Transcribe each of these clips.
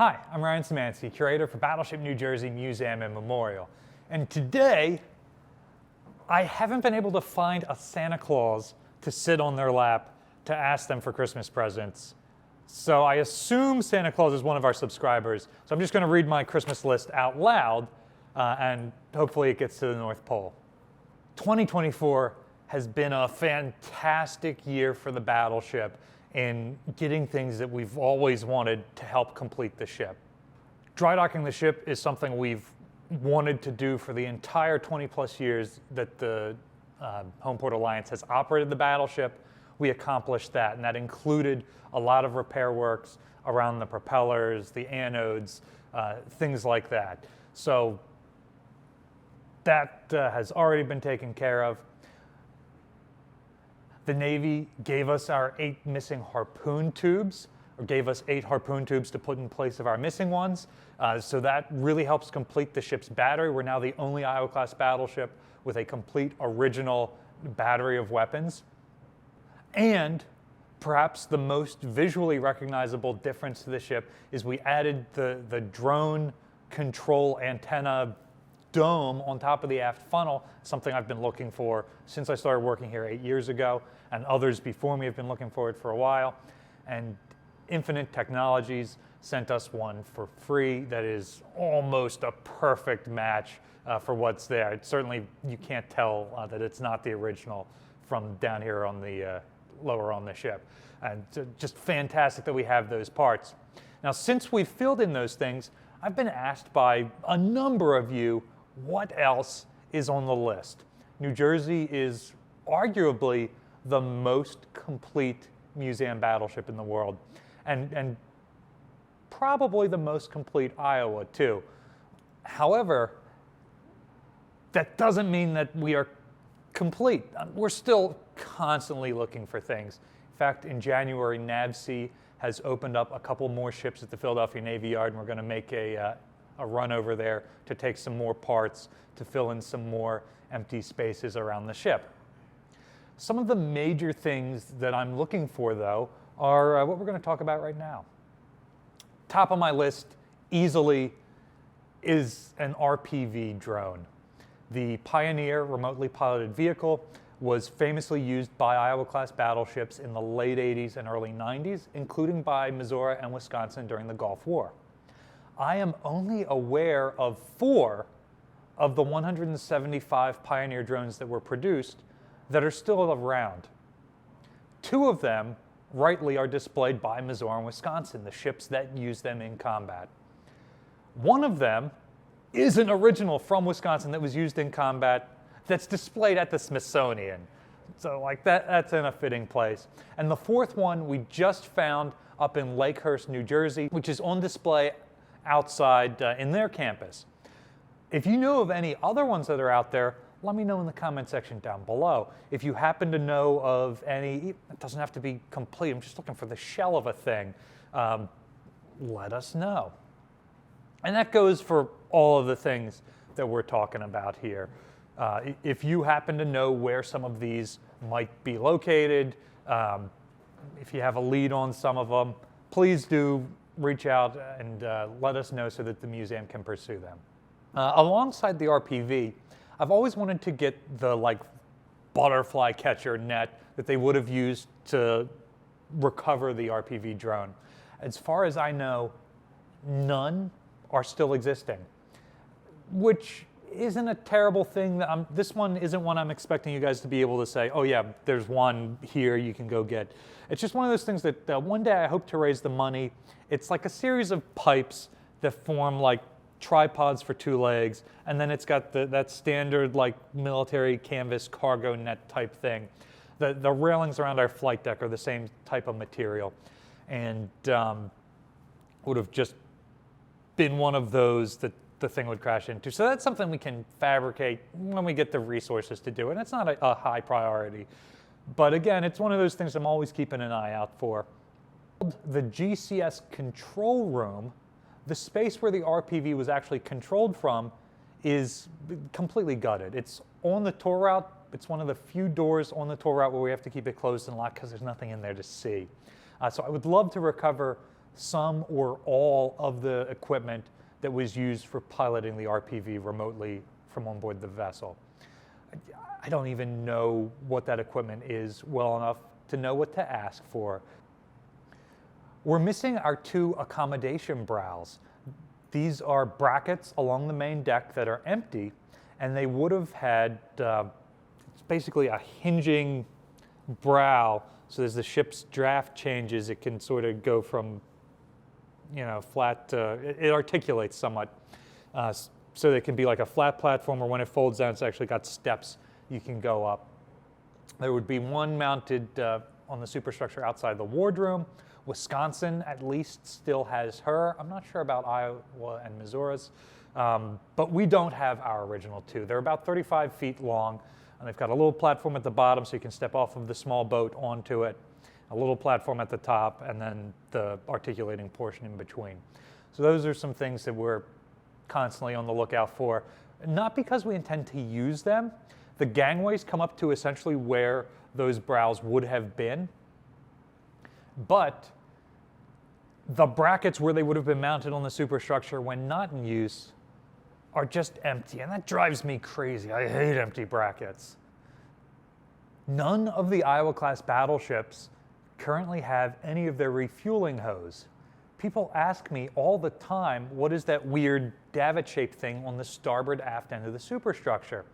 Hi, I'm Ryan Szymanski, curator for Battleship New Jersey Museum and Memorial. And today, I haven't been able to find a Santa Claus to sit on their lap to ask them for Christmas presents. So I assume Santa Claus is one of our subscribers. So I'm just going to read my Christmas list out loud, and hopefully it gets to the North Pole. 2024 has been a fantastic year for the Battleship in getting things that we've always wanted to help complete the ship. Dry docking the ship is something we've wanted to do for the entire 20 plus years that the Homeport Alliance has operated the Battleship. We accomplished that, and that included a lot of repair works around the propellers, the anodes, things like that. So that has already been taken care of. The Navy gave us our 8 missing harpoon tubes, or gave us 8 harpoon tubes to put in place of our missing ones. So that really helps complete the ship's battery. We're now the only Iowa-class battleship with a complete original battery of weapons. And perhaps the most visually recognizable difference to the ship is we added the drone control antenna dome on top of the aft funnel, something I've been looking for since I started working here 8 years ago, and others before me have been looking for it for a while. And Infinite Technologies sent us one for free that is almost a perfect match for what's there. Certainly you can't tell that it's not the original from down here on the lower on the ship. And just fantastic that we have those parts. Now, since we've filled in those things, I've been asked by a number of you what else is on the list. New Jersey is arguably the most complete museum battleship in the world, and probably the most complete Iowa too. However, that doesn't mean that we are complete. We're still constantly looking for things. In fact, in January, NAVSEA has opened up a couple more ships at the Philadelphia Navy Yard, and we're going to make a run over there to take some more parts to fill in some more empty spaces around the ship. Some of the major things that I'm looking for, though, are what we're going to talk about right now. Top of my list, easily, is an RPV drone. The Pioneer remotely piloted vehicle was famously used by Iowa-class battleships in the late 80s and early 90s, including by Missouri and Wisconsin during the Gulf War. I am only aware of 4 of the 175 Pioneer drones that were produced that are still around. 2 of them, rightly, are displayed by Missouri and Wisconsin, the ships that use them in combat. One of them is an original from Wisconsin that was used in combat that's displayed at the Smithsonian. So like that's in a fitting place. And the 4th one we just found up in Lakehurst, New Jersey, which is on display outside in their campus. If you know of any other ones that are out there, let me know in the comment section down below. If you happen to know of any, it doesn't have to be complete, I'm just looking for the shell of a thing, let us know. And that goes for all of the things that we're talking about here. If you happen to know where some of these might be located, if you have a lead on some of them, please do reach out and let us know so that the museum can pursue them. Alongside the RPV, I've always wanted to get the butterfly catcher net that they would have used to recover the RPV drone. As far as I know, none are still existing, which isn't a terrible thing. This one isn't one I'm expecting you guys to be able to say, oh yeah, there's one here you can go get. It's just one of those things that one day I hope to raise the money. It's like a series of pipes that form like tripods for 2 legs, and then it's got that standard military canvas cargo net type thing. The railings around our flight deck are the same type of material, and would have just been one of those that the thing would crash into. So that's something we can fabricate when we get the resources to do it. And it's not a high priority. But again, it's one of those things I'm always keeping an eye out for. The GCS control room, the space where the RPV was actually controlled from, is completely gutted. It's on the tour route. It's one of the few doors on the tour route where we have to keep it closed and locked because there's nothing in there to see. So I would love to recover some or all of the equipment that was used for piloting the RPV remotely from on board the vessel. I don't even know what that equipment is well enough to know what to ask for. We're missing our 2 accommodation brows. These are brackets along the main deck that are empty, and they would have had, it's basically a hinging brow, so as the ship's draft changes, it can sort of go from, flat to, it articulates somewhat. So it can be like a flat platform, or when it folds down, it's actually got steps you can go up. There would be one mounted on the superstructure outside the wardroom. Wisconsin at least still has her. I'm not sure about Iowa and Missouri's, but we don't have our original 2. They're about 35 feet long, and they've got a little platform at the bottom so you can step off of the small boat onto it, a little platform at the top, and then the articulating portion in between. So those are some things that we're constantly on the lookout for. Not because we intend to use them. The gangways come up to essentially where those brows would have been, but the brackets where they would have been mounted on the superstructure when not in use are just empty, and that drives me crazy. I hate empty brackets. None of the Iowa-class battleships currently have any of their refueling hose. People ask me all the time, what is that weird davit-shaped thing on the starboard aft end of the superstructure?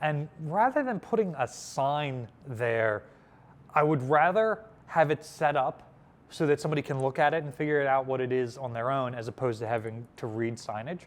And rather than putting a sign there, I would rather have it set up so that somebody can look at it and figure it out what it is on their own, as opposed to having to read signage.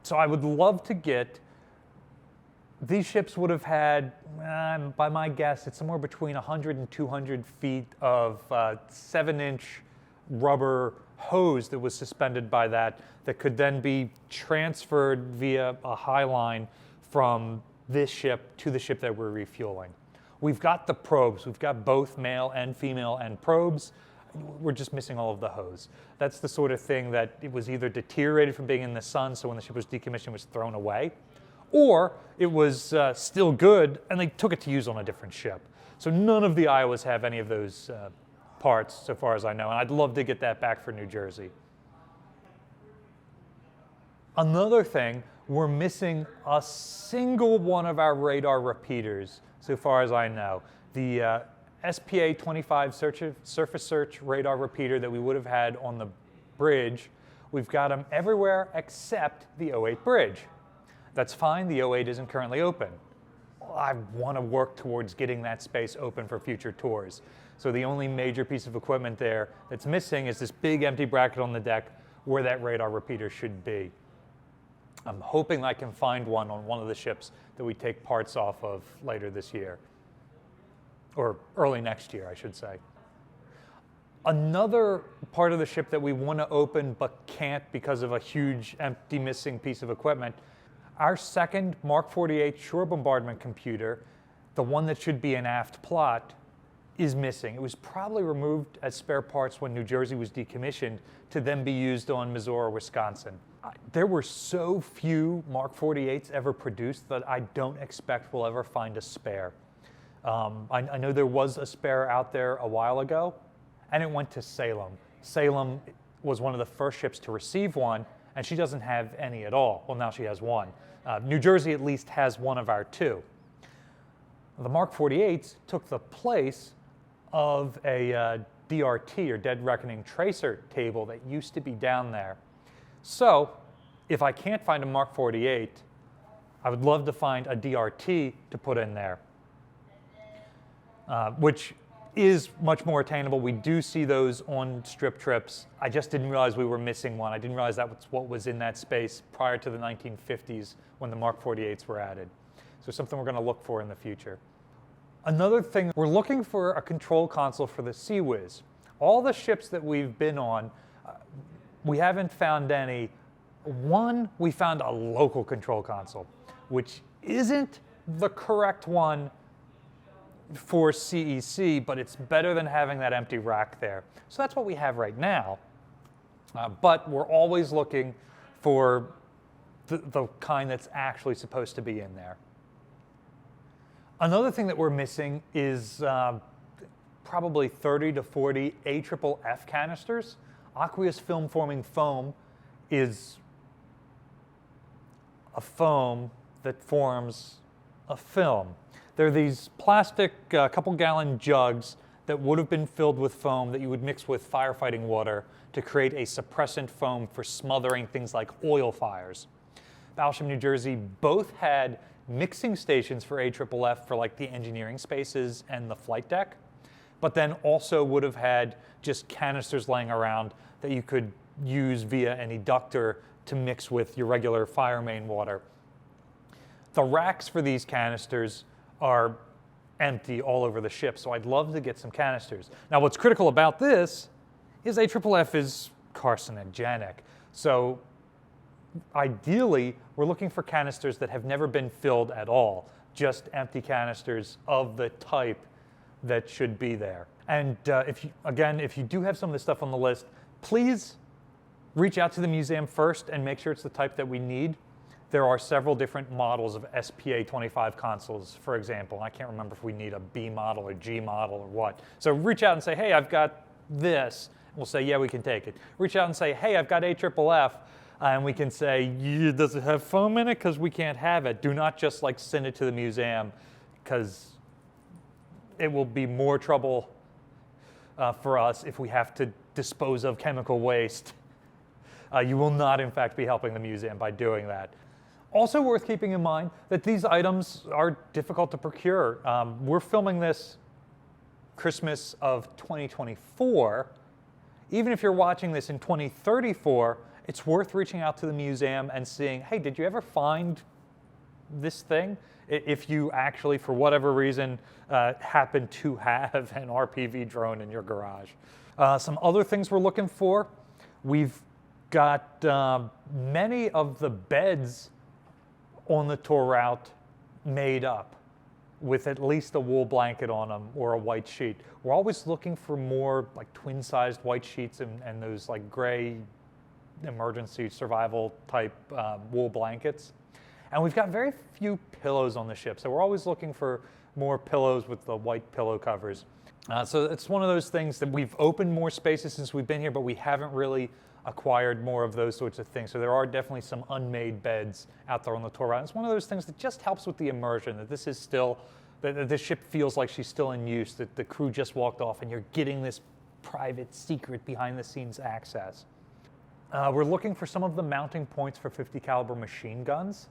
So I would love to get, these ships would have had, by my guess, it's somewhere between 100 and 200 feet of 7-inch rubber hose that was suspended by that could then be transferred via a high line from this ship to the ship that we're refueling. We've got the probes. We've got both male and female end probes. We're just missing all of the hose. That's the sort of thing that it was either deteriorated from being in the sun, so when the ship was decommissioned, it was thrown away, or it was still good and they took it to use on a different ship. So none of the Iowas have any of those parts, so far as I know, and I'd love to get that back for New Jersey. Another thing, we're missing a single one of our radar repeaters, so far as I know. The SPA-25 surface search radar repeater that we would have had on the bridge, we've got them everywhere except the 08 bridge. That's fine, the 08 isn't currently open. I want to work towards getting that space open for future tours. So the only major piece of equipment there that's missing is this big empty bracket on the deck where that radar repeater should be. I'm hoping I can find one on one of the ships that we take parts off of later this year, or early next year, I should say. Another part of the ship that we want to open but can't because of a huge empty missing piece of equipment, our second Mark 48 shore bombardment computer, the one that should be an aft plot, is missing. It was probably removed as spare parts when New Jersey was decommissioned to then be used on Missouri or Wisconsin. There were so few Mark 48s ever produced that I don't expect we'll ever find a spare. I know there was a spare out there a while ago, and it went to Salem. Salem was one of the first ships to receive one, and she doesn't have any at all. Well, now she has one. New Jersey at least has one of our 2. The Mark 48s took the place of a DRT, or Dead Reckoning Tracer table, that used to be down there. So if I can't find a Mark 48, I would love to find a DRT to put in there, which is much more attainable. We do see those on strip trips. I just didn't realize we were missing one. I didn't realize that was what was in that space prior to the 1950s when the Mark 48s were added. So something we're going to look for in the future. Another thing, we're looking for a control console for the Sea Whiz. All the ships that we've been on, we haven't found any. One, we found a local control console, which isn't the correct one for CEC, but it's better than having that empty rack there. So that's what we have right now. But we're always looking for the kind that's actually supposed to be in there. Another thing that we're missing is probably 30 to 40 AFFF canisters. Aqueous film forming foam is a foam that forms a film. They're these plastic couple gallon jugs that would have been filled with foam that you would mix with firefighting water to create a suppressant foam for smothering things like oil fires. Battleship New Jersey both had mixing stations for AFFF for like the engineering spaces and the flight deck, but then also would have had just canisters laying around that you could use via an eductor to mix with your regular fire main water. The racks for these canisters are empty all over the ship, so I'd love to get some canisters. Now, what's critical about this is AFFF is carcinogenic. So ideally, we're looking for canisters that have never been filled at all, just empty canisters of the type that should be there. And if you do have some of this stuff on the list, please reach out to the museum first and make sure it's the type that we need. There are several different models of SPA-25 consoles, for example. I can't remember if we need a B model or G model or what. So reach out and say, hey, I've got this. We'll say, yeah, we can take it. Reach out and say, hey, I've got AFFF. And we can say, yeah, does it have foam in it? Because we can't have it. Do not just like send it to the museum, because it will be more trouble for us if we have to dispose of chemical waste. You will not, in fact, be helping the museum by doing that. Also worth keeping in mind that these items are difficult to procure. We're filming this Christmas of 2024. Even if you're watching this in 2034, it's worth reaching out to the museum and seeing, hey, did you ever find this thing? If you actually, for whatever reason, happen to have an RPV drone in your garage. Some other things we're looking for, we've got many of the beds on the tour route made up with at least a wool blanket on them or a white sheet. We're always looking for more like twin-sized white sheets and those like gray emergency survival type wool blankets. And we've got very few pillows on the ship, so we're always looking for more pillows with the white pillow covers. So it's one of those things that we've opened more spaces since we've been here, but we haven't really acquired more of those sorts of things. So there are definitely some unmade beds out there on the tour route. It's one of those things that just helps with the immersion, that this is still, that this ship feels like she's still in use, that the crew just walked off and you're getting this private, secret, behind-the-scenes access. We're looking for some of the mounting points for 50 caliber machine guns.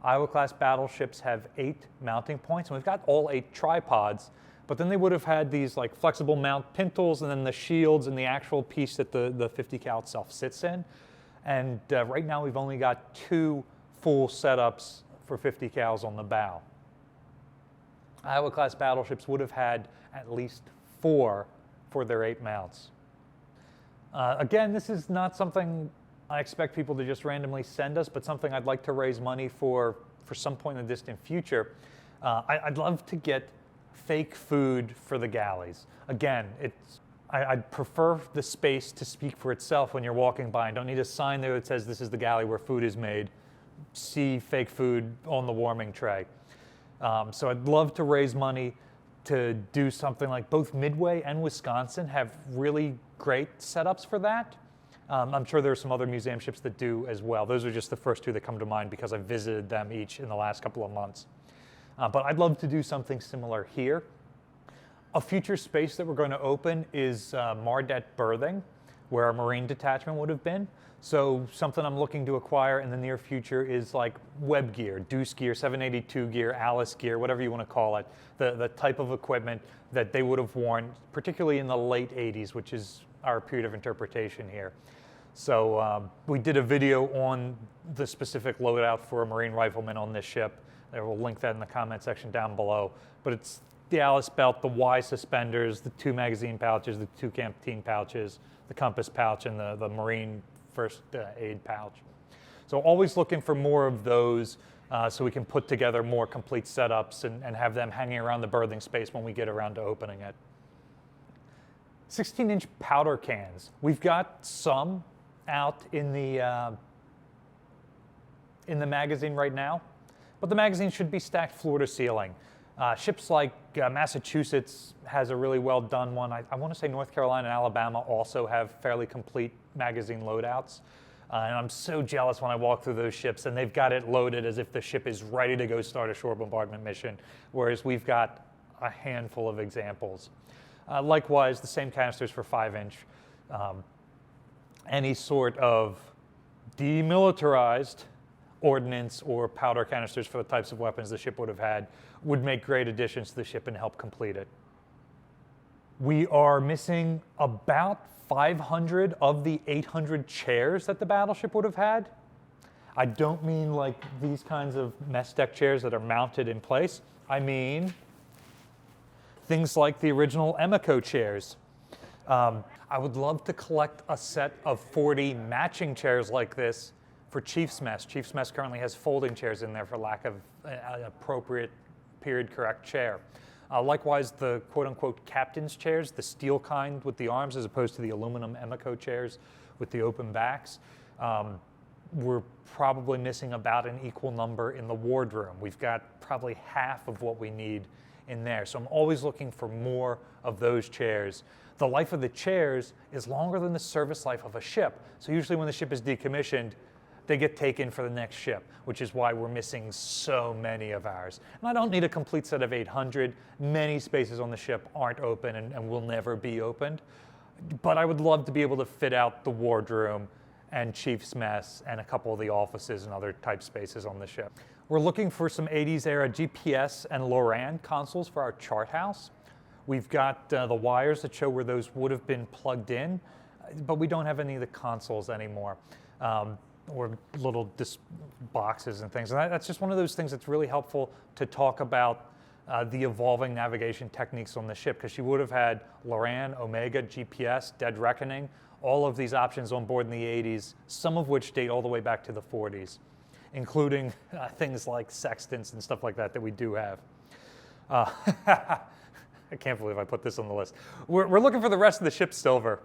Iowa-class battleships have 8 mounting points, and we've got all 8 tripods, but then they would have had these like flexible mount pintles and then the shields and the actual piece that the 50 cal itself sits in. And right now we've only got 2 full setups for 50 cals on the bow. Iowa-class battleships would have had at least 4 for their 8 mounts. Again, this is not something I expect people to just randomly send us, but something I'd like to raise money for some point in the distant future. I'd love to get fake food for the galleys. Again, I'd prefer the space to speak for itself when you're walking by. I don't need a sign there that says this is the galley where food is made. See fake food on the warming tray. So I'd love to raise money to do something like both Midway and Wisconsin have really great setups for that. I'm sure there are some other museum ships that do as well. Those are just the first 2 that come to mind because I've visited them each in the last couple of months. But I'd love to do something similar here. A future space that we're going to open is Mardet berthing, where our Marine detachment would have been. So something I'm looking to acquire in the near future is like webgear, Deuce gear, 782 gear, Alice gear, whatever you want to call it, the type of equipment that they would have worn, particularly in the late 80s, which is our period of interpretation here. So we did a video on the specific loadout for a Marine rifleman on this ship. I will link that in the comment section down below. But it's the Alice belt, the Y suspenders, the 2 magazine pouches, the 2 canteen pouches, the compass pouch, and the Marine first aid pouch. So always looking for more of those so we can put together more complete setups and have them hanging around the berthing space when we get around to opening it. 16-inch powder cans. We've got some out in the magazine right now, but the magazine should be stacked floor to ceiling. Ships like Massachusetts has a really well done one. I want to say North Carolina and Alabama also have fairly complete magazine loadouts. And I'm so jealous when I walk through those ships and they've got it loaded as if the ship is ready to go start a shore bombardment mission, whereas we've got a handful of examples. Likewise, the same canisters for 5-inch. Any sort of demilitarized ordnance or powder canisters for the types of weapons the ship would have had would make great additions to the ship and help complete it. We are missing about 500 of the 800 chairs that the battleship would have had. I don't mean like these kinds of mess deck chairs that are mounted in place. I mean things like the original Emeco chairs. I would love to collect a set of 40 matching chairs like this for Chief's Mess. Chief's Mess currently has folding chairs in there for lack of an appropriate period-correct chair. Likewise, the quote-unquote captain's chairs, the steel kind with the arms as opposed to the aluminum Emeco chairs with the open backs. We're probably missing about an equal number in the wardroom. We've got probably half of what we need in there. So I'm always looking for more of those chairs. The life of the chairs is longer than the service life of a ship. So usually when the ship is decommissioned, they get taken for the next ship, which is why we're missing so many of ours. And I don't need a complete set of 800. Many spaces on the ship aren't open and will never be opened. But I would love to be able to fit out the wardroom and Chief's Mess and a couple of the offices and other type spaces on the ship. We're looking for some 80s era GPS and Loran consoles for our chart house. We've got the wires that show where those would have been plugged in, but we don't have any of the consoles anymore. Or little boxes and things. And that's just one of those things that's really helpful to talk about the evolving navigation techniques on the ship, because she would have had Loran, Omega, GPS, Dead Reckoning, all of these options on board in the 80s, some of which date all the way back to the 40s, including things like sextants and stuff like that that we do have. I can't believe I put this on the list. We're looking for the rest of the ship's silver.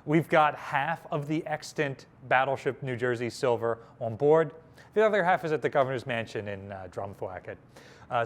We've got half of the extant Battleship New Jersey silver on board. The other half is at the governor's mansion in Drumthwacket.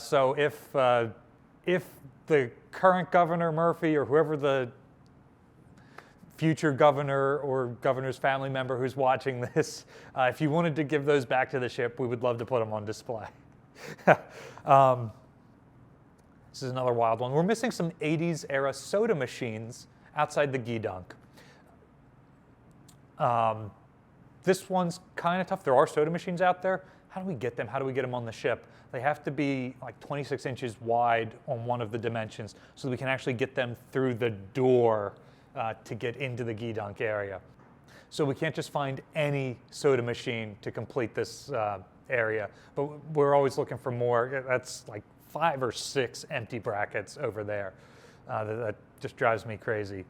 So if the current governor, Murphy, or whoever the future governor or governor's family member who's watching this, if you wanted to give those back to the ship, we would love to put them on display. This is another wild one. We're missing some 80s era soda machines outside the Gedunk. This one's kind of tough. There are soda machines out there. How do we get them? How do we get them on the ship? They have to be like 26 inches wide on one of the dimensions so that we can actually get them through the door to get into the Gedunk area. So we can't just find any soda machine to complete this area, but we're always looking for more. That's like 5 or 6 empty brackets over there. That just drives me crazy.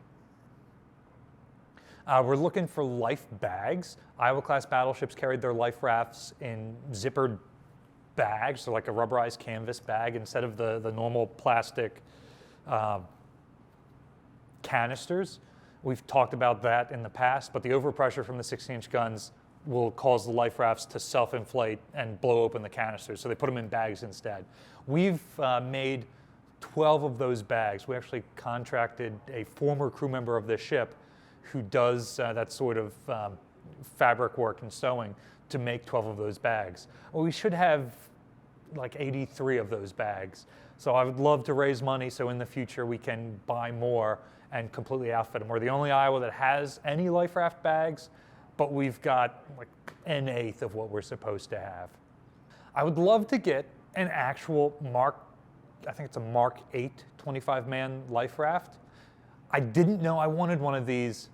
We're looking for life bags. Iowa-class battleships carried their life rafts in zippered bags, so like a rubberized canvas bag instead of the normal plastic canisters. We've talked about that in the past, but the overpressure from the 16-inch guns will cause the life rafts to self-inflate and blow open the canisters, so they put them in bags instead. We've made 12 of those bags. We actually contracted a former crew member of this ship who does that sort of fabric work and sewing to make 12 of those bags. Well, we should have like 83 of those bags. So I would love to raise money so in the future we can buy more and completely outfit them. We're the only Iowa that has any life raft bags, but we've got like an eighth of what we're supposed to have. I would love to get an actual I think it's a Mark 8 25-man life raft. I didn't know I wanted one of these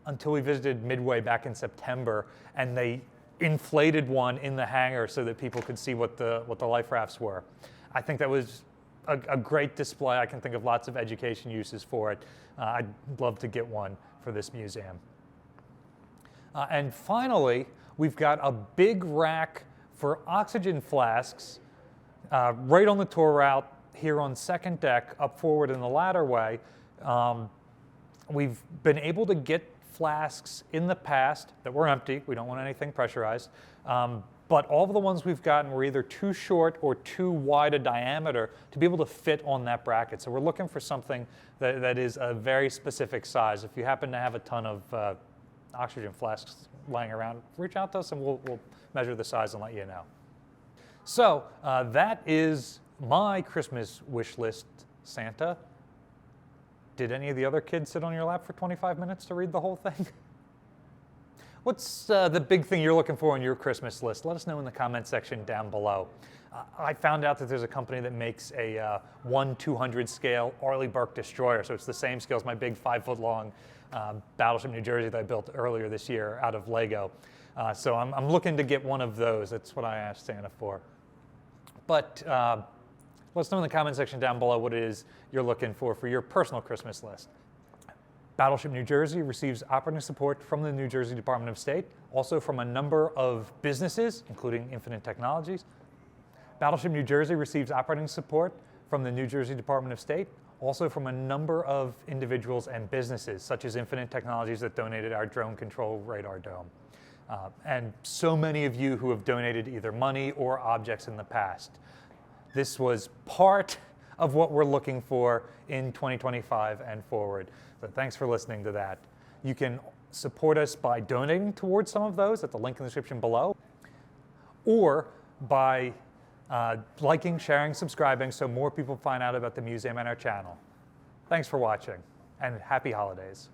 until we visited Midway back in September, and they inflated one in the hangar so that people could see what the life rafts were. I think that was a great display. I can think of lots of education uses for it. I'd love to get one for this museum. And finally, we've got a big rack for oxygen flasks right on the tour route here on second deck, up forward in the ladderway. We've been able to get flasks in the past that were empty. We don't want anything pressurized. but all of the ones we've gotten were either too short or too wide a diameter to be able to fit on that bracket. So we're looking for something that is a very specific size. If you happen to have a ton of oxygen flasks lying around, reach out to us and we'll measure the size and let you know. So that is my Christmas wish list, Santa. Did any of the other kids sit on your lap for 25 minutes to read the whole thing? What's the big thing you're looking for on your Christmas list? Let us know in the comment section down below. I found out that there's a company that makes a 1/200 scale Arleigh Burke destroyer. So it's the same scale as my big 5-foot-long Battleship New Jersey that I built earlier this year out of Lego. So I'm looking to get one of those. That's what I asked Santa for. But let us know in the comment section down below what it is you're looking for your personal Christmas list. Battleship New Jersey receives operating support from the New Jersey Department of State, also from a number of businesses, including Infinite Technologies. Battleship New Jersey receives operating support from the New Jersey Department of State, also from a number of individuals and businesses, such as Infinite Technologies that donated our drone control radar dome. And so many of you who have donated either money or objects in the past. This was part of what we're looking for in 2025 and forward. So thanks for listening to that. You can support us by donating towards some of those at the link in the description below, or by liking, sharing, subscribing so more people find out about the museum and our channel. Thanks for watching, and happy holidays.